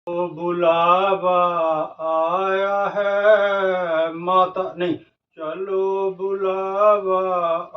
बुलावा आया है माता नहीं, चलो बुलावा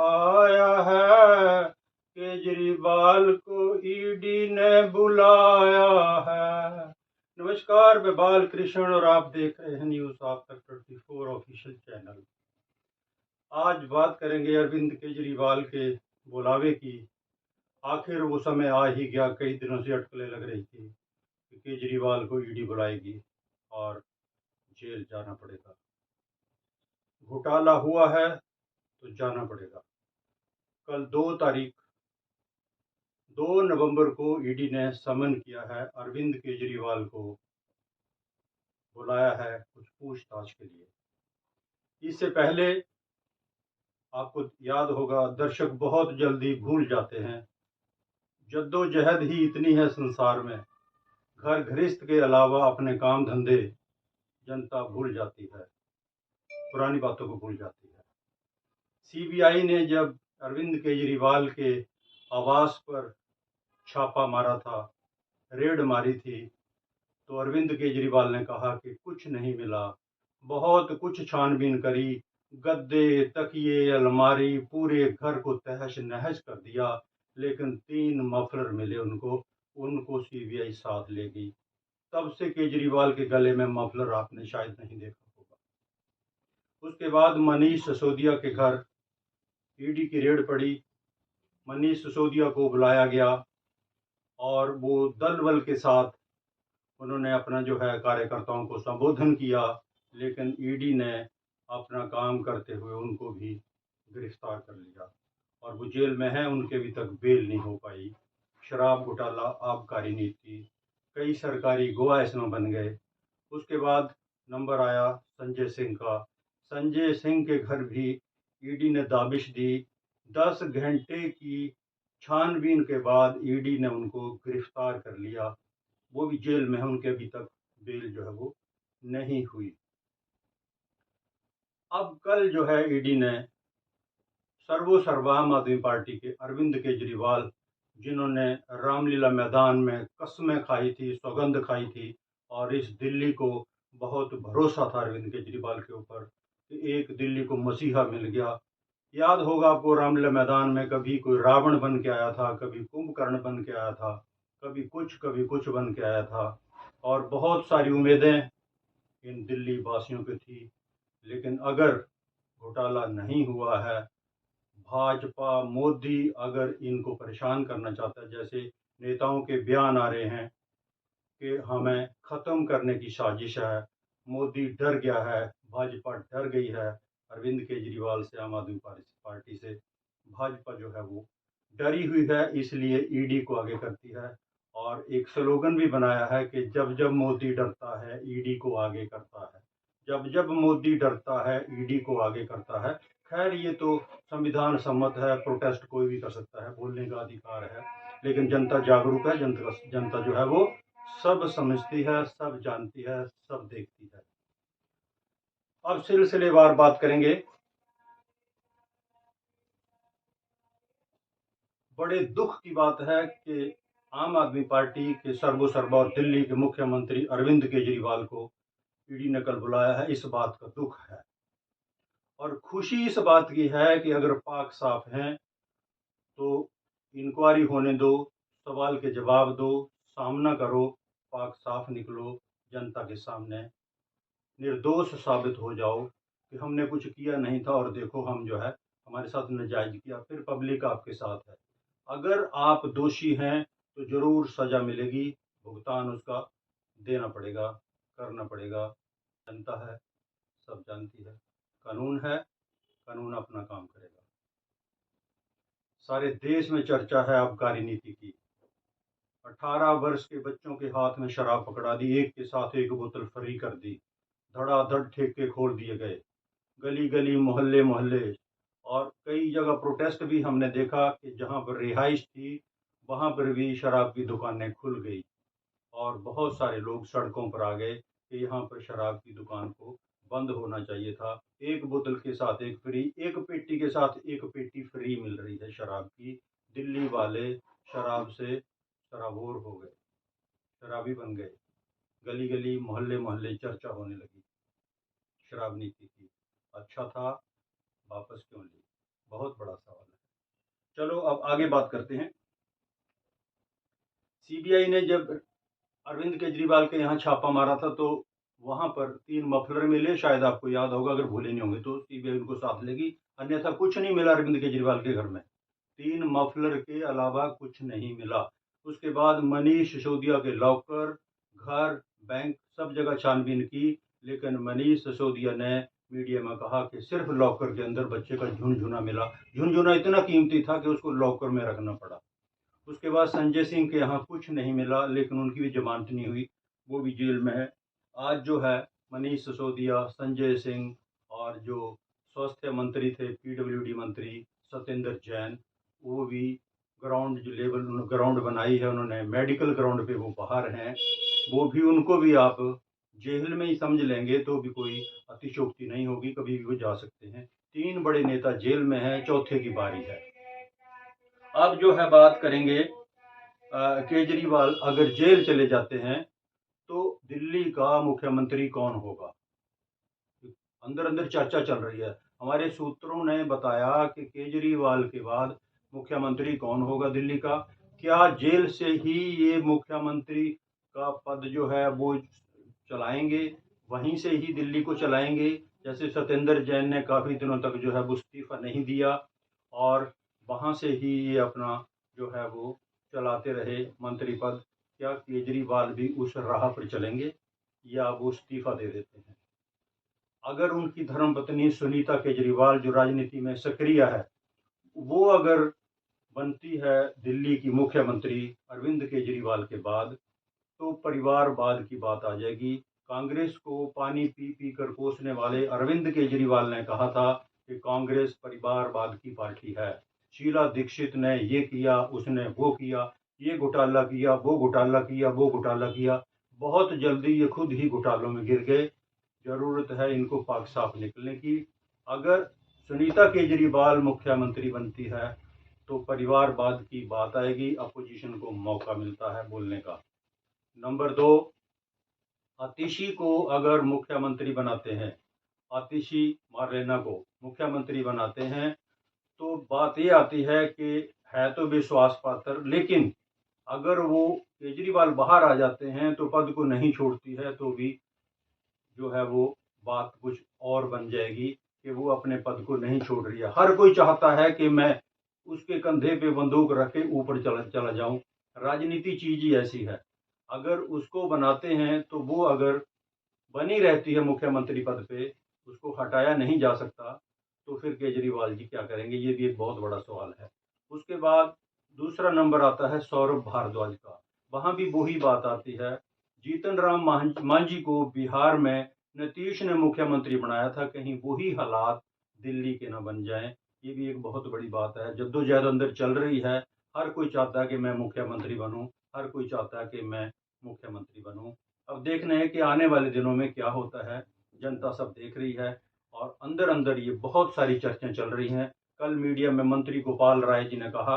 आया है, केजरीवाल को ईडी ने बुलाया है। नमस्कार, मैं बालकृष्ण और आप देख रहे हैं न्यूज आप तक 24 ऑफिशियल चैनल। आज बात करेंगे अरविंद केजरीवाल के बुलावे की। आखिर वो समय आ ही गया, कई दिनों से अटकलें लग रही थी कि केजरीवाल को ईडी बुलाएगी और जेल जाना पड़ेगा। घोटाला हुआ है तो जाना पड़ेगा। कल 2 नवंबर को ईडी ने समन किया है, अरविंद केजरीवाल को बुलाया है कुछ पूछताछ के लिए। इससे पहले आपको याद होगा, दर्शक बहुत जल्दी भूल जाते हैं, जद्दोजहद ही इतनी है संसार में, घर गृहस्थ के अलावा अपने काम धंधे जनता भूल जाती है, पुरानी बातों को भूल जाती है। सीबीआई ने जब अरविंद केजरीवाल के आवास पर छापा मारा था, रेड मारी थी, तो अरविंद केजरीवाल ने कहा कि कुछ नहीं मिला। बहुत कुछ छानबीन करी, गद्दे, तकिए, अलमारी, पूरे घर को तहस नहस कर दिया, लेकिन 3 मफलर मिले उनको सीबीआई साथ ले गई। तब से केजरीवाल के गले में मफलर आपने शायद नहीं देखा होगा। उसके बाद मनीष सिसोदिया के घर ईडी की रेड पड़ी। मनीष सिसोदिया को बुलाया गया और वो दल बल के साथ उन्होंने अपना जो है कार्यकर्ताओं को संबोधन किया, लेकिन ईडी ने अपना काम करते हुए उनको भी गिरफ्तार कर लिया और वो जेल में है, उनके अभी तक बेल नहीं हो पाई। शराब घोटाला, आबकारी नीति, कई सरकारी गवाह इसमें बन गए। उसके बाद नंबर आया संजय सिंह का। संजय सिंह के घर भी ईडी ने दाबिश दी। 10 घंटे की छानबीन के बाद ईडी ने उनको गिरफ्तार कर लिया। वो भी जेल में है, उनके अभी तक बेल जो है वो नहीं हुई। अब कल जो है ईडी ने सर्वोसर्वा आम आदमी पार्टी के अरविंद केजरीवाल, जिन्होंने रामलीला मैदान में कस्में खाई थी, सौगंध खाई थी, और इस दिल्ली को बहुत भरोसा था अरविंद केजरीवाल के ऊपर कि एक दिल्ली को मसीहा मिल गया। याद होगा आपको, रामलीला मैदान में कभी कोई रावण बन के आया था, कभी कुंभकर्ण बन के आया था, कभी कुछ बन के आया था, और बहुत सारी उम्मीदें इन दिल्ली वासियों की थी। लेकिन अगर घोटाला नहीं हुआ है, भाजपा मोदी अगर इनको परेशान करना चाहता है, जैसे नेताओं के बयान आ रहे हैं कि हमें खत्म करने की साजिश है, मोदी डर गया है, भाजपा डर गई है अरविंद केजरीवाल से, आम आदमी पार्टी से, भाजपा जो है वो डरी हुई है, इसलिए ईडी को आगे करती है। और एक स्लोगन भी बनाया है कि जब जब मोदी डरता है ईडी को आगे करता है, जब जब मोदी डरता है ईडी को आगे करता है। खैर, ये तो संविधान सम्मत है, प्रोटेस्ट कोई भी कर सकता है, बोलने का अधिकार है, लेकिन जनता जागरूक है, जनता जो है वो सब समझती है, सब जानती है, सब देखती है। अब सिलसिलेवार बात करेंगे। बड़े दुख की बात है कि आम आदमी पार्टी के सर्वोसर्वा और दिल्ली के मुख्यमंत्री अरविंद केजरीवाल को ईडी ने कल बुलाया है। इस बात का दुख है, और खुशी इस बात की है कि अगर पाक साफ हैं तो इंक्वायरी होने दो, सवाल के जवाब दो, सामना करो, पाक साफ निकलो, जनता के सामने निर्दोष साबित हो जाओ कि हमने कुछ किया नहीं था और देखो हम जो है हमारे साथ नाजायज किया, फिर पब्लिक आपके साथ है। अगर आप दोषी हैं तो जरूर सजा मिलेगी, भुगतान उसका देना पड़ेगा, करना पड़ेगा। जनता है, सब जानती है, कानून है, कानून अपना काम करेगा। सारे देश में चर्चा है आबकारी नीति की। 18 वर्ष के बच्चों के हाथ में शराब पकड़ा दी, एक के साथ एक बोतल फ्री कर दी, धड़ाधड़ ठेके खोल दिए गए, गली गली, मोहल्ले मोहल्ले, और कई जगह प्रोटेस्ट भी हमने देखा कि जहां पर रिहाइश थी वहां पर भी शराब की दुकानें खुल गई और बहुत सारे लोग सड़कों पर आ गए कि यहाँ पर शराब की दुकान को बंद होना चाहिए था। एक बोतल के साथ एक फ्री, एक पेटी के साथ एक पेटी फ्री मिल रही है शराब की। दिल्ली वाले शराब से शराबोर हो गए, शराबी बन गए। गली गली मोहल्ले मोहल्ले चर्चा होने लगी। शराब नीति की अच्छा था, वापस क्यों ली? बहुत बड़ा सवाल है। चलो अब आगे बात करते हैं। सीबीआई ने जब अरविंद केजरीवाल के यहाँ छापा मारा था तो वहां पर 3 मफलर मिले, शायद आपको याद होगा, अगर भूले नहीं होंगे तो सीबीआई उनको साथ लेगी। अन्यथा कुछ नहीं मिला अरविंद केजरीवाल के घर में, 3 मफलर के अलावा कुछ नहीं मिला। उसके बाद मनीष सिसोदिया के लॉकर, घर, बैंक सब जगह छानबीन की, लेकिन मनीष सिसोदिया ने मीडिया में कहा कि सिर्फ लॉकर के अंदर बच्चे का झुनझुना मिला। झुनझुना इतना कीमती था कि उसको लॉकर में रखना पड़ा। उसके बाद संजय सिंह के यहाँ कुछ नहीं मिला, लेकिन उनकी भी जमानत नहीं हुई, वो भी जेल में है। आज जो है मनीष सिसोदिया, संजय सिंह और जो स्वास्थ्य मंत्री थे, पीडब्ल्यूडी मंत्री सत्येंद्र जैन, वो भी ग्राउंड जो लेवल ग्राउंड बनाई है उन्होंने, मेडिकल ग्राउंड पे वो बाहर हैं। वो भी, उनको भी आप जेल में ही समझ लेंगे तो भी कोई अतिशयोक्ति नहीं होगी, कभी भी वो जा सकते हैं। 3 बड़े नेता जेल में हैं, चौथे की बारी है। अब जो है बात करेंगे केजरीवाल अगर जेल चले जाते हैं तो दिल्ली का मुख्यमंत्री कौन होगा? अंदर अंदर चर्चा चल रही है। हमारे सूत्रों ने बताया कि केजरीवाल के बाद मुख्यमंत्री कौन होगा दिल्ली का? क्या जेल से ही ये मुख्यमंत्री का पद जो है वो चलाएंगे, वहीं से ही दिल्ली को चलाएंगे? जैसे सत्येंद्र जैन ने काफी दिनों तक जो है वो इस्तीफा नहीं दिया और वहां से ही ये अपना जो है वो चलाते रहे मंत्री पद। क्या केजरीवाल भी उस राह पर चलेंगे या वो इस्तीफा दे देते हैं? अगर उनकी धर्मपत्नी सुनीता केजरीवाल जो राजनीति में सक्रिय है, वो अगर बनती है दिल्ली की मुख्यमंत्री अरविंद केजरीवाल के बाद, तो परिवारवाद की बात आ जाएगी। कांग्रेस को पानी पी पी कर कोसने वाले अरविंद केजरीवाल ने कहा था कि कांग्रेस परिवारवाद की पार्टी है। शीला दीक्षित ने ये किया, उसने वो किया, ये घोटाला किया, वो घोटाला किया, वो घोटाला किया। बहुत जल्दी ये खुद ही घोटालों में गिर गए। जरूरत है इनको पाक साफ निकलने की। अगर सुनीता केजरीवाल मुख्यमंत्री बनती है तो परिवारवाद की बात आएगी, अपोजिशन को मौका मिलता है बोलने का। नंबर 2, आतिशी को अगर मुख्यमंत्री बनाते हैं, आतिशी मार्लेना को मुख्यमंत्री बनाते हैं, तो बात ये आती है कि है तो विश्वास पात्र, लेकिन अगर वो केजरीवाल बाहर आ जाते हैं तो पद को नहीं छोड़ती है, तो भी जो है वो बात कुछ और बन जाएगी कि वो अपने पद को नहीं छोड़ रही है। हर कोई चाहता है कि मैं उसके कंधे पे बंदूक रख के ऊपर चला चला जाऊं। राजनीति चीज ही ऐसी है। अगर उसको बनाते हैं तो वो अगर बनी रहती है मुख्यमंत्री पद पे, उसको हटाया नहीं जा सकता, तो फिर केजरीवाल जी क्या करेंगे? ये भी एक बहुत बड़ा सवाल है। उसके बाद दूसरा नंबर आता है सौरभ भारद्वाज का। वहां भी वही बात आती है। जीतन राम मांझी को बिहार में नीतीश ने मुख्यमंत्री बनाया था, कहीं वही हालात दिल्ली के न बन जाएं। ये भी एक बहुत बड़ी बात है। जद्दोजहद अंदर चल रही है। हर कोई चाहता है कि मैं मुख्यमंत्री बनूं, हर कोई चाहता है कि मैं मुख्यमंत्री बनूं। अब देखना है कि आने वाले दिनों में क्या होता है। जनता सब देख रही है और अंदर अंदर ये बहुत सारी चर्चाएं चल रही हैं। कल मीडिया में मंत्री गोपाल राय जी ने कहा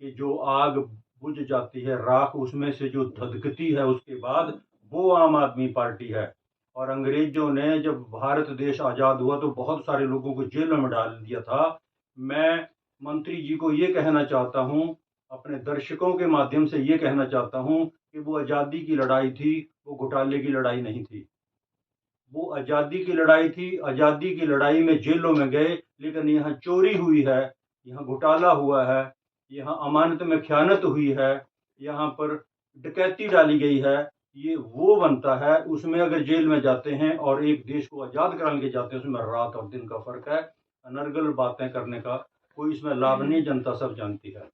कि जो आग बुझ जाती है, राख उसमें से जो धधकती है उसके बाद, वो आम आदमी पार्टी है। और अंग्रेजों ने जब भारत देश आजाद हुआ तो बहुत सारे लोगों को जेलों में डाल दिया था। मैं मंत्री जी को ये कहना चाहता हूँ, अपने दर्शकों के माध्यम से ये कहना चाहता हूँ कि वो आज़ादी की लड़ाई थी, वो घोटाले की लड़ाई नहीं थी। वो आज़ादी की लड़ाई थी। आज़ादी की लड़ाई में जेलों में गए, लेकिन यहाँ चोरी हुई है, यहाँ घोटाला हुआ है, यहाँ अमानत में ख़यानत हुई है, यहाँ पर डकैती डाली गई है। ये वो बनता है, उसमें अगर जेल में जाते हैं और एक देश को आज़ाद कराने के जाते हैं, उसमें रात और दिन का फ़र्क है। अनर्गल बातें करने का कोई इसमें लाभ नहीं, जनता सब जानती है।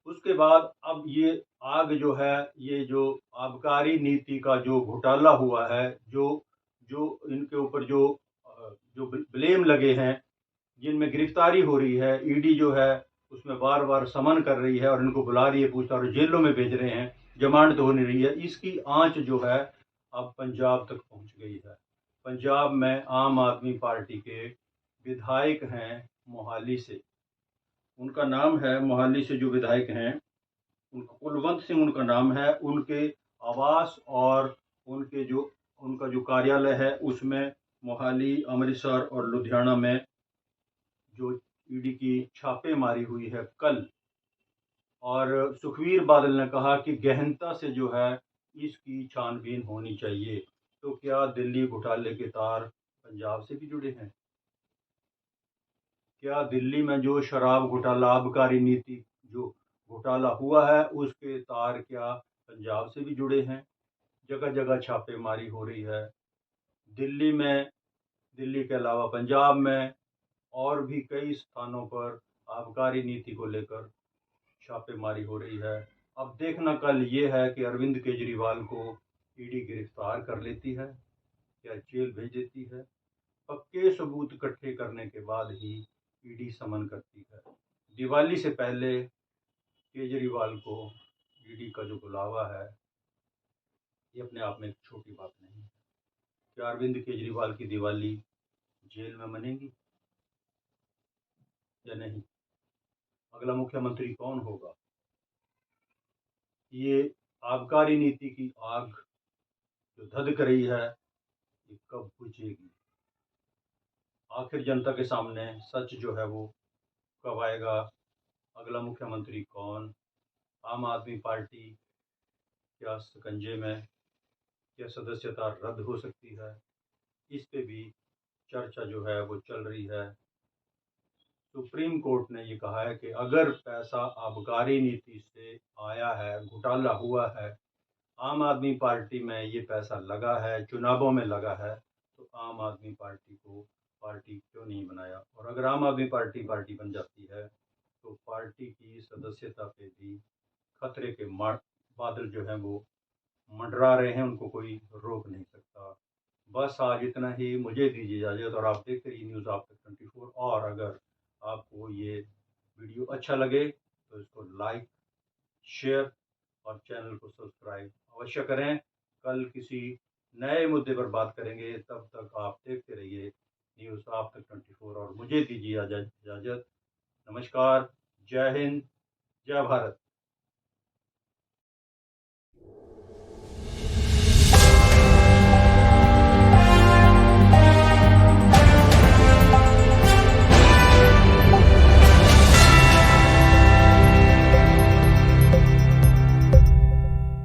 उसके बाद अब ये आग जो है, ये जो आबकारी नीति का जो घोटाला हुआ है, जो जो इनके ऊपर जो ब्लेम लगे हैं, जिनमें गिरफ्तारी हो रही है, ईडी जो है उसमें बार बार समन कर रही है और इनको बुला रही है, पूछताछ और जेलों में भेज रहे हैं, जमानत हो नहीं रही है। इसकी आंच जो है अब पंजाब तक पहुंच गई है। पंजाब में आम आदमी पार्टी के विधायक हैं मोहाली से, उनका नाम है, मोहाली से जो विधायक हैं उनका कुलवंत सिंह उनका नाम है। उनके आवास और उनका जो कार्यालय है उसमें मोहाली, अमृतसर और लुधियाना में जो ईडी की छापेमारी हुई है कल, और सुखबीर बादल ने कहा कि गहनता से जो है इसकी छानबीन होनी चाहिए। तो क्या दिल्ली घोटाले के तार पंजाब से भी जुड़े हैं? क्या दिल्ली में जो शराब घोटाला, आबकारी नीति जो घोटाला हुआ है उसके तार क्या पंजाब से भी जुड़े हैं? जगह जगह छापेमारी हो रही है। दिल्ली में, दिल्ली के अलावा पंजाब में और भी कई स्थानों पर आबकारी नीति को लेकर छापेमारी हो रही है। अब देखना कल ये है कि अरविंद केजरीवाल को ईडी गिरफ्तार कर लेती है या जेल भेज देती है। पक्के सबूत इकट्ठे करने के बाद ही ईडी समन करती है। दिवाली से पहले केजरीवाल को ईडी का जो बुलावा है ये अपने आप में एक छोटी बात नहीं है। क्या अरविंद केजरीवाल की दिवाली जेल में मनेगी या नहीं? अगला मुख्यमंत्री कौन होगा? ये आबकारी नीति की आग जो धधक रही है ये कब बुझेगी? आखिर जनता के सामने सच जो है वो कब आएगा? अगला मुख्यमंत्री कौन? आम आदमी पार्टी क्या शिकंजे में? क्या सदस्यता रद्द हो सकती है? इस पे भी चर्चा जो है वो चल रही है। सुप्रीम कोर्ट ने ये कहा है कि अगर पैसा आबकारी नीति से आया है, घोटाला हुआ है, आम आदमी पार्टी में ये पैसा लगा है, चुनावों में लगा है, तो आम आदमी पार्टी को पार्टी क्यों नहीं बनाया? और अगर आम आदमी पार्टी पार्टी बन जाती है तो पार्टी की सदस्यता पे भी खतरे के बादल जो हैं वो मंडरा रहे हैं, उनको कोई रोक नहीं सकता। बस आज इतना ही, मुझे दीजिए इजाज़त और आप देखते रहिए न्यूज़ आप तक 24। और अगर आपको ये वीडियो अच्छा लगे तो इसको लाइक, शेयर और चैनल को सब्सक्राइब अवश्य करें। कल किसी नए मुद्दे पर बात करेंगे, तब तक आप देखते रहिए न्यूज़ आप तक 24 और मुझे दीजिए इजाज़त। नमस्कार, जय हिंद, जय भारत।